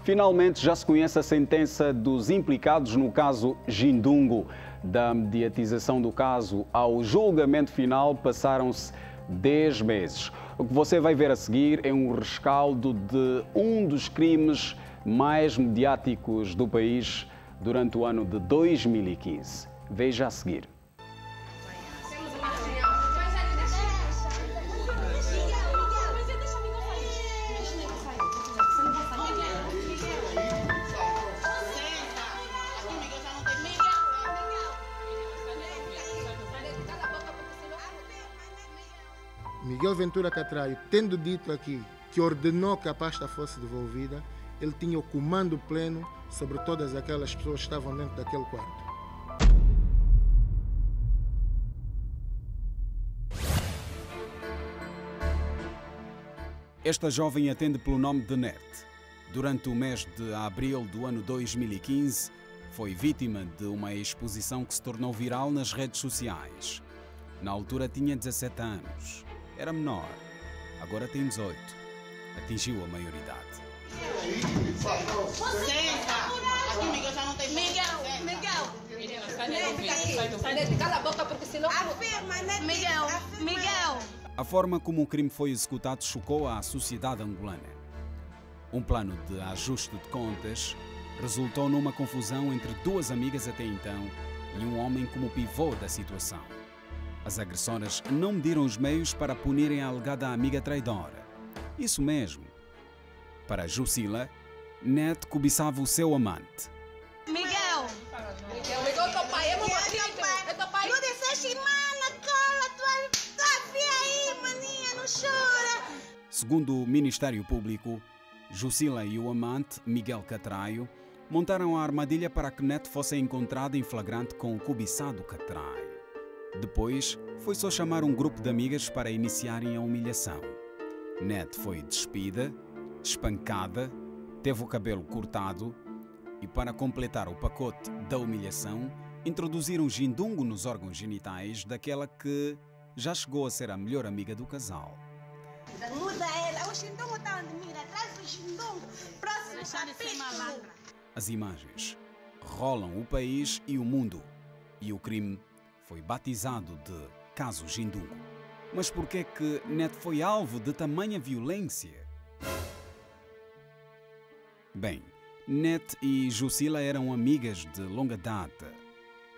Finalmente já se conhece a sentença dos implicados no caso Jindungo. Da mediatização do caso ao julgamento final passaram-se 10 meses. O que você vai ver a seguir é um rescaldo de um dos crimes mais mediáticos do país durante o ano de 2015. Veja a seguir. Miguel Ventura Catraio, tendo dito aqui que ordenou que a pasta fosse devolvida, ele tinha o comando pleno sobre todas aquelas pessoas que estavam dentro daquele quarto. Esta jovem atende pelo nome de Net. Durante o mês de abril do ano 2015, foi vítima de uma exposição que se tornou viral nas redes sociais. Na altura tinha 17 anos. Era menor, agora tem 18. Atingiu a maioridade. Aqui Miguel já não tem. Miguel, cala a boca porque senão. Miguel. A forma como o crime foi executado chocou a sociedade angolana. Um plano de ajuste de contas resultou numa confusão entre duas amigas até então e um homem como pivô da situação. As agressoras não mediram os meios para punirem a alegada amiga traidora. Isso mesmo. Para Jucila, Net cobiçava o seu amante. Miguel, teu pai é meu pai. Não disseste nada, cala, tua filha aí, maninha, não chora. Segundo o Ministério Público, Jucila e o amante, Miguel Catraio, montaram a armadilha para que Net fosse encontrada em flagrante com o cobiçado Catraio. Depois, foi só chamar um grupo de amigas para iniciarem a humilhação. Net foi despida, espancada, teve o cabelo cortado e, para completar o pacote da humilhação, introduziram Jindungo nos órgãos genitais daquela que já chegou a ser a melhor amiga do casal. Muda ela, o Jindungo está onde mira, traz o Jindungo, próximo capítulo. As imagens rolam o país e o mundo, e o crime foi batizado de Caso Jindungo. Mas por que que Net foi alvo de tamanha violência? Bem, Net e Jucila eram amigas de longa data.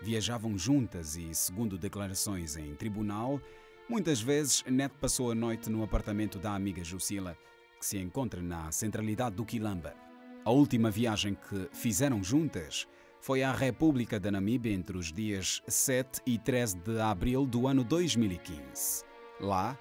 Viajavam juntas e, segundo declarações em tribunal, muitas vezes Net passou a noite no apartamento da amiga Jucila, que se encontra na centralidade do Quilamba. A última viagem que fizeram juntas foi à República da Namíbia entre os dias 7 e 13 de abril do ano 2015. Lá,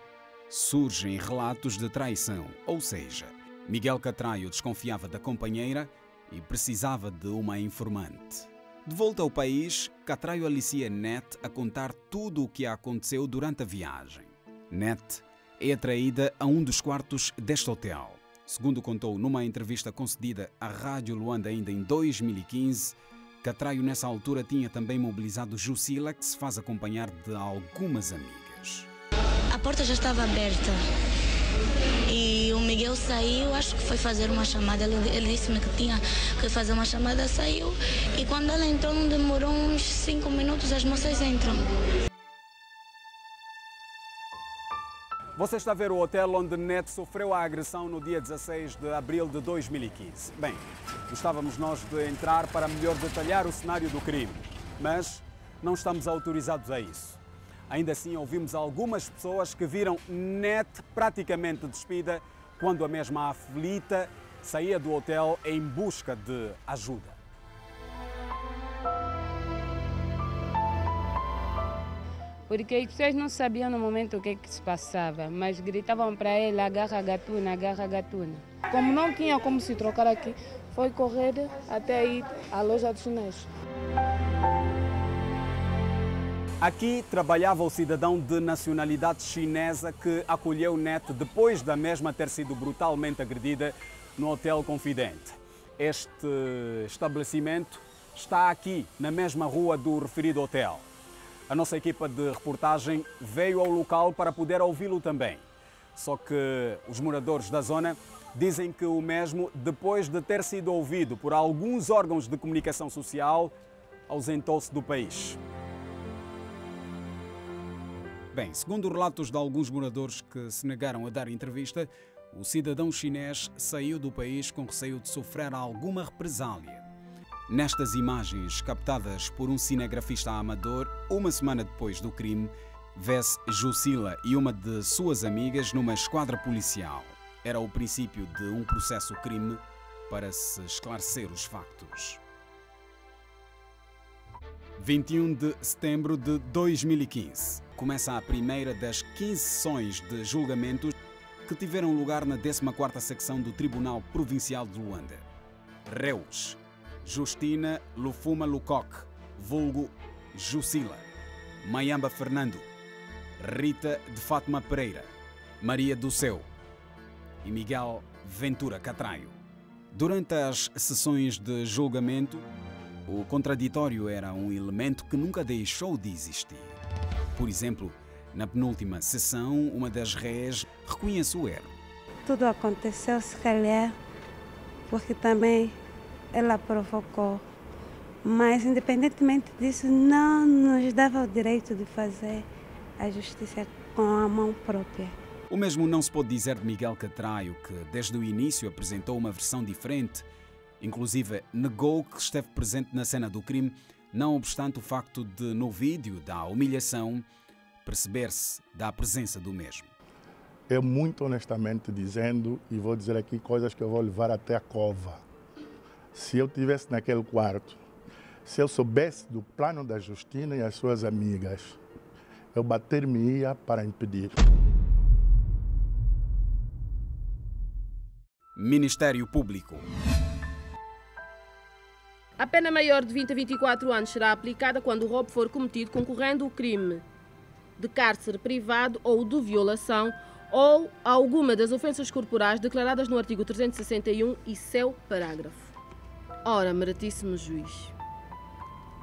surgem relatos de traição, ou seja, Miguel Catraio desconfiava da companheira e precisava de uma informante. De volta ao país, Catraio alicia Net a contar tudo o que aconteceu durante a viagem. Net é atraída a um dos quartos deste hotel. Segundo contou numa entrevista concedida à Rádio Luanda ainda em 2015, Catraio nessa altura tinha também mobilizado Jucila, que se faz acompanhar de algumas amigas. A porta já estava aberta e o Miguel saiu, acho que foi fazer uma chamada. Ele disse-me que tinha que fazer uma chamada, saiu, e quando ela entrou não demorou uns 5 minutos, as moças entram. Você está a ver o hotel onde Net sofreu a agressão no dia 16 de abril de 2015. Bem, gostávamos nós de entrar para melhor detalhar o cenário do crime, mas não estamos autorizados a isso. Ainda assim, ouvimos algumas pessoas que viram Net praticamente despida quando a mesma aflita saía do hotel em busca de ajuda. Porque as pessoas não sabiam no momento o que se passava, mas gritavam para ele, agarra a gatuna, agarra a gatuna. Como não tinha como se trocar aqui, foi correr até aí à loja de chineses. Aqui trabalhava o cidadão de nacionalidade chinesa que acolheu Net depois da mesma ter sido brutalmente agredida no Hotel Confidente. Este estabelecimento está aqui, na mesma rua do referido hotel. A nossa equipa de reportagem veio ao local para poder ouvi-lo também. Só que os moradores da zona dizem que o mesmo, depois de ter sido ouvido por alguns órgãos de comunicação social, ausentou-se do país. Bem, segundo relatos de alguns moradores que se negaram a dar entrevista, o cidadão chinês saiu do país com receio de sofrer alguma represália. Nestas imagens captadas por um cinegrafista amador, uma semana depois do crime, vê-se Jusila e uma de suas amigas numa esquadra policial. Era o princípio de um processo-crime para se esclarecer os factos. 21 de setembro de 2015. Começa a primeira das 15 sessões de julgamentos que tiveram lugar na 14ª secção do Tribunal Provincial de Luanda. Réus: Justina Lufuma Lucoc, vulgo Jusila; Mayamba Fernando; Rita de Fátima Pereira; Maria do Céu e Miguel Ventura Catraio. Durante as sessões de julgamento, o contraditório era um elemento que nunca deixou de existir. Por exemplo, na penúltima sessão, uma das réis reconhece o erro. Tudo aconteceu, se calhar, porque também ela provocou. Mas, independentemente disso, não nos dava o direito de fazer a justiça com a mão própria. O mesmo não se pode dizer de Miguel Catraio, que desde o início apresentou uma versão diferente. Inclusive, negou que esteve presente na cena do crime, não obstante o facto de, no vídeo da humilhação, perceber-se da presença do mesmo. Eu, muito honestamente dizendo, e vou dizer aqui coisas que eu vou levar até a cova. Se eu estivesse naquele quarto, se eu soubesse do plano da Justina e as suas amigas, eu bater-me-ia para impedir. Ministério Público. A pena maior de 20 a 24 anos será aplicada quando o roubo for cometido concorrendo o crime de cárcere privado ou de violação ou alguma das ofensas corporais declaradas no artigo 361 e seu parágrafo. Ora, meritíssimo juiz,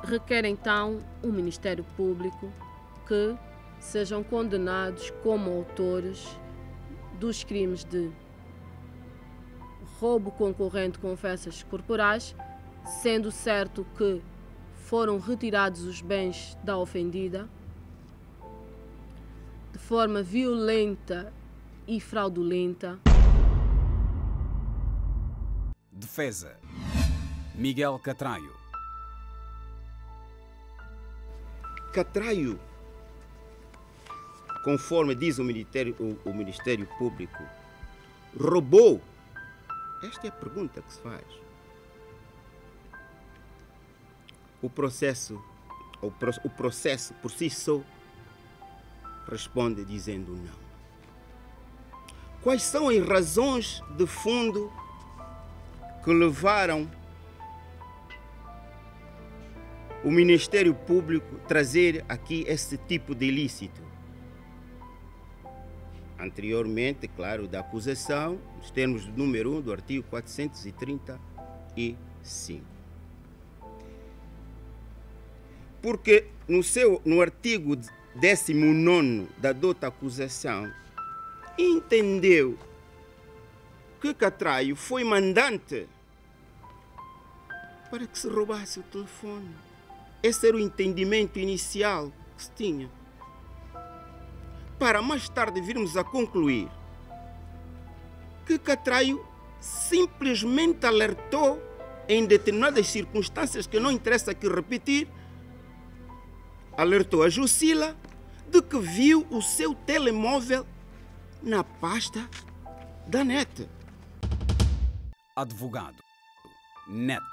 requer então o Ministério Público que sejam condenados como autores dos crimes de roubo concorrente com ofensas corporais, sendo certo que foram retirados os bens da ofendida de forma violenta e fraudulenta. Defesa: Miguel Catraio. Catraio, conforme diz o Ministério Público, roubou? Esta é a pergunta que se faz. O processo por si só responde dizendo não. Quais são as razões de fundo que levaram o Ministério Público a trazer aqui esse tipo de ilícito? Anteriormente, claro, da acusação, nos termos do número 1 do artigo 435. Porque no artigo 19º da dota acusação, entendeu que Catraio foi mandante para que se roubasse o telefone. Esse era o entendimento inicial que se tinha. Para mais tarde virmos a concluir que Catraio simplesmente alertou em determinadas circunstâncias que não interessa aqui repetir, alertou a Jusila de que viu o seu telemóvel na pasta da NET. Advogado: NET.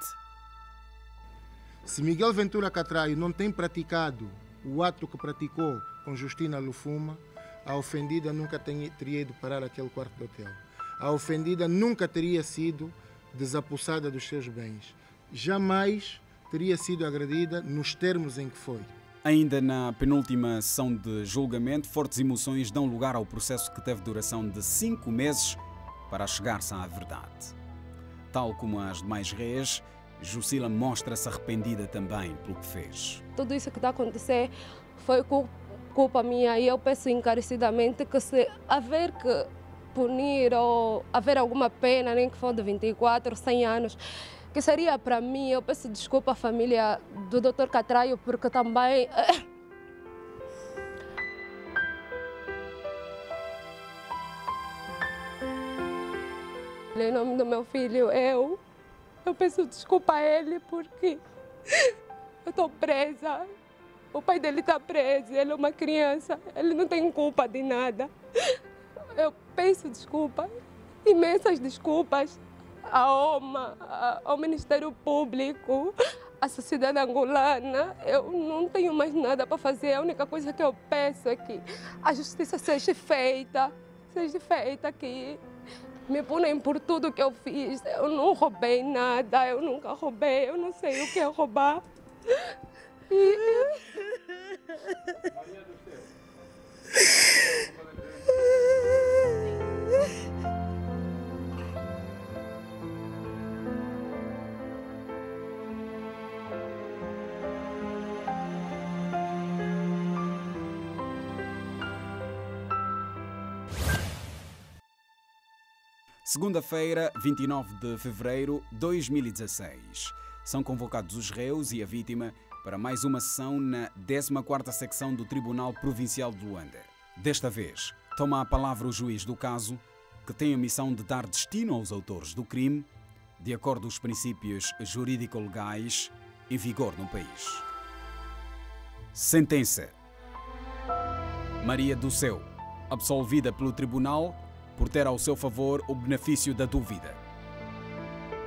Se Miguel Ventura Catraio não tem praticado o ato que praticou com Justina Lufuma, a ofendida nunca teria ido parar aquele quarto de hotel. A ofendida nunca teria sido desapossada dos seus bens. Jamais teria sido agredida nos termos em que foi. Ainda na penúltima sessão de julgamento, fortes emoções dão lugar ao processo que teve duração de 5 meses para chegar-se à verdade. Tal como as demais réis, Jusila mostra-se arrependida também pelo que fez. Tudo isso que está a acontecer foi culpa minha e eu peço encarecidamente que se haver que punir ou haver alguma pena, nem que for de 24, 100 anos, que seria para mim. Eu peço desculpa à família do Dr. Catraio, porque também... Em nome do meu filho, eu peço desculpa a ele porque eu estou presa. O pai dele está preso, ele é uma criança, ele não tem culpa de nada. Eu peço desculpa, imensas desculpas à OMA, ao Ministério Público, à sociedade angolana. Eu não tenho mais nada para fazer, a única coisa que eu peço é que a justiça seja feita aqui. Me punem por tudo que eu fiz. Eu não roubei nada, eu nunca roubei, eu não sei o que é roubar. Segunda-feira, 29 de fevereiro de 2016. São convocados os réus e a vítima para mais uma sessão na 14ª secção do Tribunal Provincial de Luanda. Desta vez, toma a palavra o juiz do caso, que tem a missão de dar destino aos autores do crime, de acordo com os princípios jurídico-legais em vigor no país. Sentença. Maria do Céu, absolvida pelo Tribunal por ter ao seu favor o benefício da dúvida.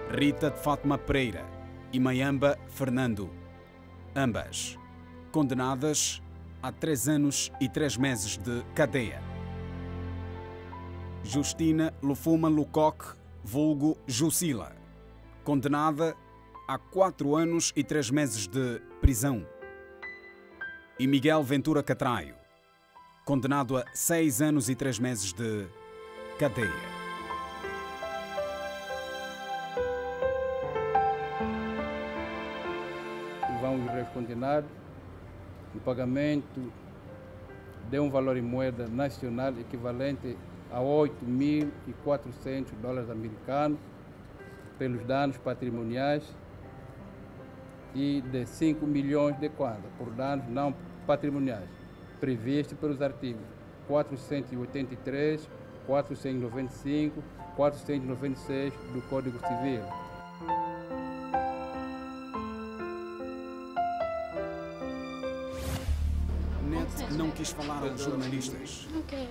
Rita de Fátima Pereira e Mayamba Fernando, ambas condenadas a 3 anos e 3 meses de cadeia. Justina Lufuma Lucoque, vulgo Jucila, condenada a 4 anos e 3 meses de prisão. E Miguel Ventura Catraio, condenado a 6 anos e 3 meses de cadeia. Vão os condenados no pagamento de um valor em moeda nacional equivalente a $8.400 americanos pelos danos patrimoniais e de 5 milhões de kwanza por danos não patrimoniais, previsto pelos artigos 483, 495, 496 do Código Civil. Net não quis falar aos jornalistas. Não quero.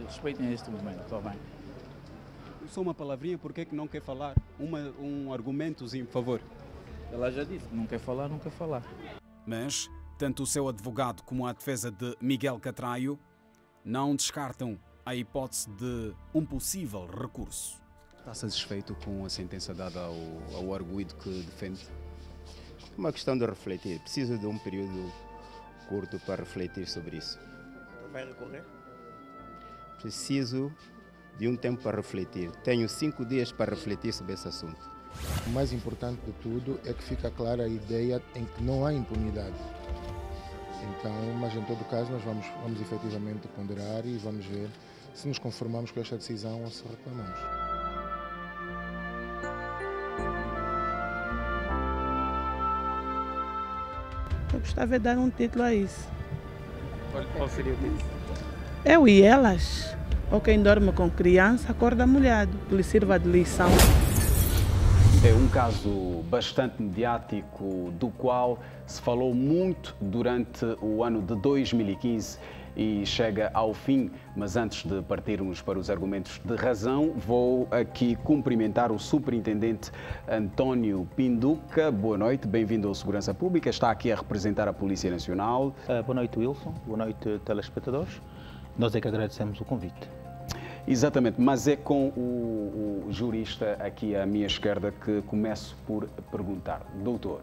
Respeitem este momento, está bem? Só uma palavrinha, por que não quer falar? Um argumentozinho, por favor. Ela já disse, não quer falar, não quer falar. Mas tanto o seu advogado como a defesa de Miguel Catraio não descartam a hipótese de um possível recurso. Está satisfeito com a sentença dada ao arguido que defende? É uma questão de refletir. Preciso de um período curto para refletir sobre isso. Vai recorrer? Preciso de um tempo para refletir. Tenho 5 dias para refletir sobre esse assunto. O mais importante de tudo é que fica clara a ideia em que não há impunidade. Então, mas em todo caso nós vamos efetivamente ponderar e vamos ver se nos conformamos com esta decisão ou se reclamamos. Eu gostava de dar um título a isso. Qual seria o título? Eu e elas, ou quem dorme com criança, acorda molhado, que lhe sirva de lição. É um caso bastante mediático, do qual se falou muito durante o ano de 2015 e chega ao fim. Mas antes de partirmos para os argumentos de razão, vou aqui cumprimentar o superintendente António Pinduca. Boa noite, bem-vindo ao Segurança Pública. Está aqui a representar a Polícia Nacional. Boa noite, Wilson. Boa noite, telespectadores. Nós é que agradecemos o convite. Exatamente, mas é com o jurista aqui à minha esquerda que começo por perguntar. Doutor,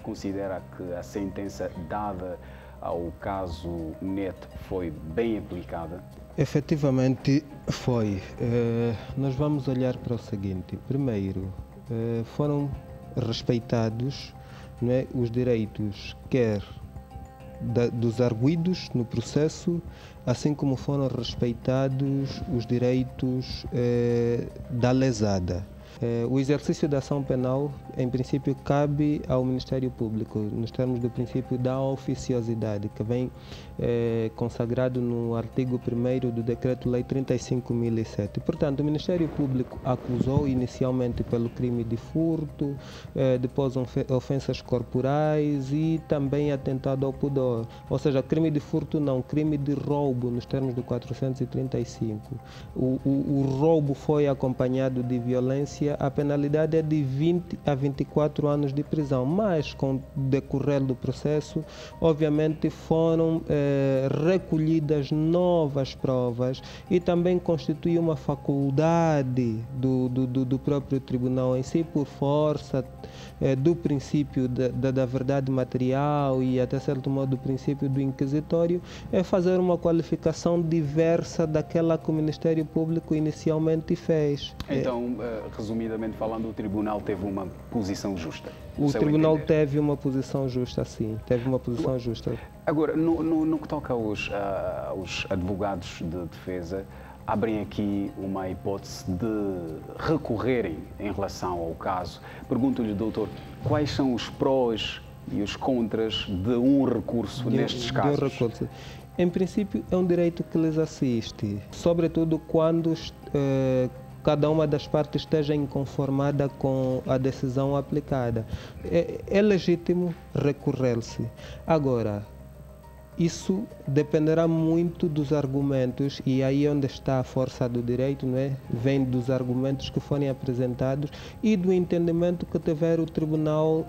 considera que a sentença dada ao caso Net foi bem aplicada? Efetivamente foi. Nós vamos olhar para o seguinte. Primeiro, foram respeitados, não é, os direitos quer dos arguidos no processo, assim como foram respeitados os direitos da lesada. O exercício da ação penal, em princípio, cabe ao Ministério Público, nos termos do princípio da oficiosidade, que vem consagrado no artigo 1º do Decreto-Lei 35.007. Portanto, o Ministério Público acusou inicialmente pelo crime de furto, depois ofensas corporais e também atentado ao pudor. Ou seja, crime de furto não, crime de roubo, nos termos do 435. O roubo foi acompanhado de violência. A penalidade é de 20 a 24 anos de prisão, mas com o decorrer do processo, obviamente foram recolhidas novas provas e também constitui uma faculdade do próprio tribunal em si, por força do princípio da verdade material e até certo modo do princípio do inquisitório, é fazer uma qualificação diversa daquela que o Ministério Público inicialmente fez. Então, resumidamente falando, o tribunal teve uma posição justa? O tribunal teve uma posição justa, sim, teve uma posição justa. Agora, no que toca aos advogados de defesa, abrem aqui uma hipótese de recorrerem em relação ao caso. Pergunto-lhe, doutor, quais são os prós e os contras de um recurso nestes casos? Em princípio, é um direito que lhes assiste, sobretudo quando cada uma das partes esteja inconformada com a decisão aplicada. É legítimo recorrer-se. Agora, isso dependerá muito dos argumentos, e aí onde está a força do direito, não é? Vem dos argumentos que forem apresentados e do entendimento que tiver o Tribunal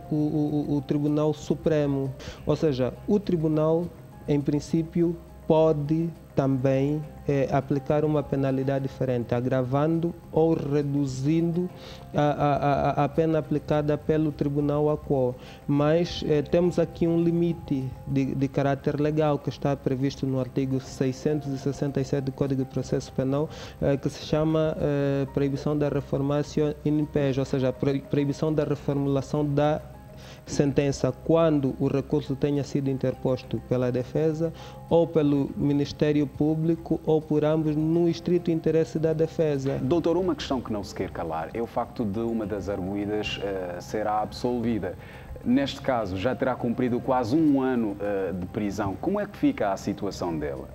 Supremo. Ou seja, o Tribunal, em princípio, pode também aplicar uma penalidade diferente, agravando ou reduzindo a pena aplicada pelo tribunal a qual. Mas temos aqui um limite de caráter legal que está previsto no artigo 667 do Código de Processo Penal, que se chama proibição da reformatio in império, ou seja, proibição da reformulação da sentença quando o recurso tenha sido interposto pela defesa ou pelo Ministério Público ou por ambos no estrito interesse da defesa. Doutor, uma questão que não se quer calar é o facto de uma das arguidas será absolvida. Neste caso, já terá cumprido quase 1 ano de prisão. Como é que fica a situação dela?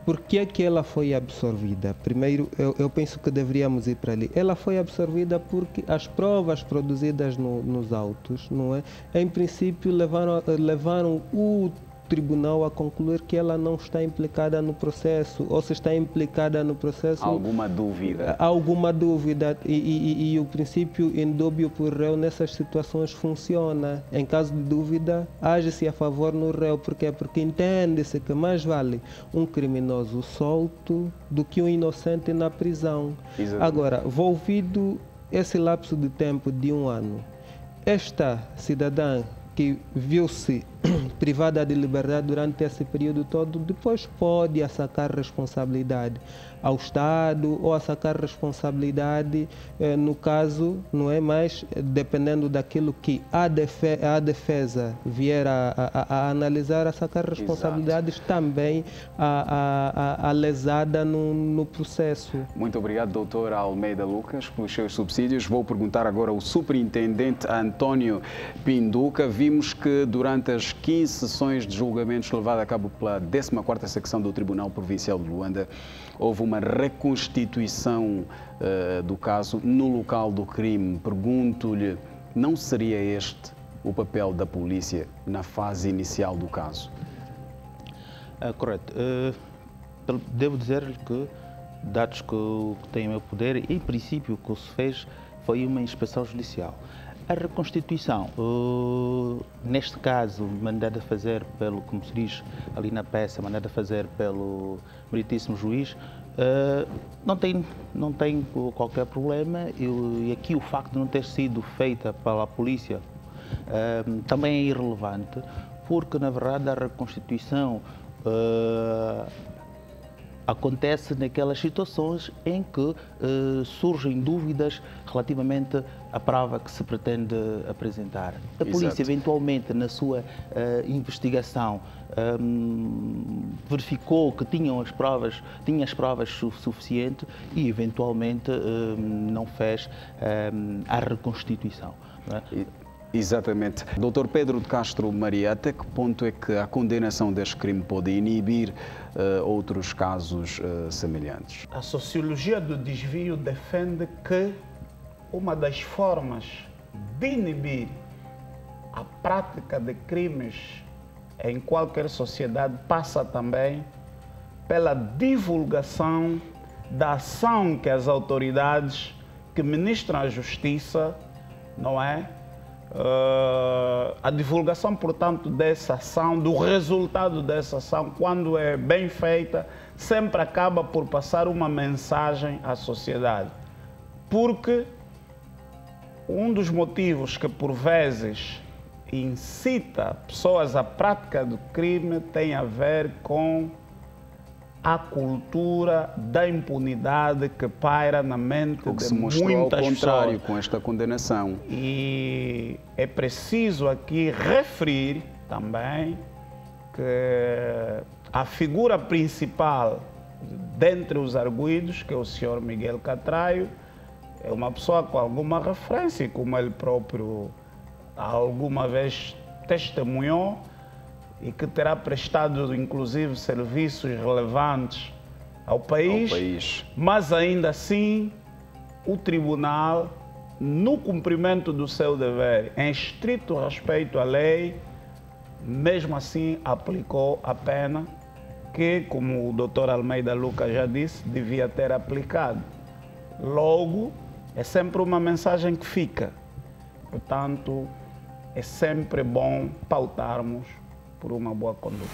Por que é que ela foi absorvida? Primeiro, eu penso que deveríamos ir para ali. Ela foi absorvida porque as provas produzidas nos autos, não é? Em princípio, levaram o tribunal a concluir que ela não está implicada no processo, ou se está implicada no processo... Alguma dúvida? Alguma dúvida, e o princípio indúbio por réu nessas situações funciona. Em caso de dúvida, age-se a favor no réu. Por quê? Porque entende-se que mais vale um criminoso solto do que um inocente na prisão. Exato. Agora, volvido esse lapso de tempo de 1 ano, esta cidadã que viu-se privada de liberdade durante esse período todo, depois pode assacar responsabilidade ao Estado ou assacar responsabilidade, no caso, não é mais, dependendo daquilo que a defesa vier a analisar, assacar responsabilidades. Exato. Também a lesada no processo. Muito obrigado, doutor Almeida Lucas, pelos seus subsídios. Vou perguntar agora ao superintendente António Pinduca. Vimos que durante as 15 sessões de julgamentos levadas a cabo pela 14ª secção do Tribunal Provincial de Luanda, houve uma reconstituição do caso no local do crime. Pergunto-lhe, não seria este o papel da polícia na fase inicial do caso? Correto. Devo dizer-lhe que, dados que tenho o meu poder, em princípio o que se fez foi uma inspeção judicial. A reconstituição, neste caso, mandada fazer pelo, como se diz ali na peça, mandada fazer pelo meritíssimo juiz, não tem qualquer problema, e aqui o facto de não ter sido feita pela polícia também é irrelevante, porque na verdade a reconstituição acontece naquelas situações em que surgem dúvidas relativamente à prova que se pretende apresentar. A polícia, eventualmente, na sua investigação, verificou que tinha as provas suficientes e, eventualmente, não fez a reconstituição. Não é? Exatamente. Dr. Pedro de Castro Maria, até que ponto é que a condenação deste crime pode inibir outros casos semelhantes? A sociologia do desvio defende que uma das formas de inibir a prática de crimes em qualquer sociedade passa também pela divulgação da ação que as autoridades que ministram a justiça, não é? A divulgação, portanto, dessa ação, do resultado dessa ação, quando é bem feita, sempre acaba por passar uma mensagem à sociedade. Porque um dos motivos que, por vezes, incita pessoas à prática do crime tem a ver com a cultura da impunidade que paira na mente de muitas pessoas. O que se mostrou ao contrário com esta condenação. E é preciso aqui referir também que a figura principal dentre os arguidos, que é o senhor Miguel Catraio, é uma pessoa com alguma referência, como ele próprio alguma vez testemunhou, e que terá prestado, inclusive, serviços relevantes ao país. Mas, ainda assim, o tribunal, no cumprimento do seu dever, em estrito respeito à lei, mesmo assim aplicou a pena que, como o Dr. Almeida Lucas já disse, devia ter aplicado. Logo, é sempre uma mensagem que fica. Portanto, é sempre bom pautarmos por uma boa conduta.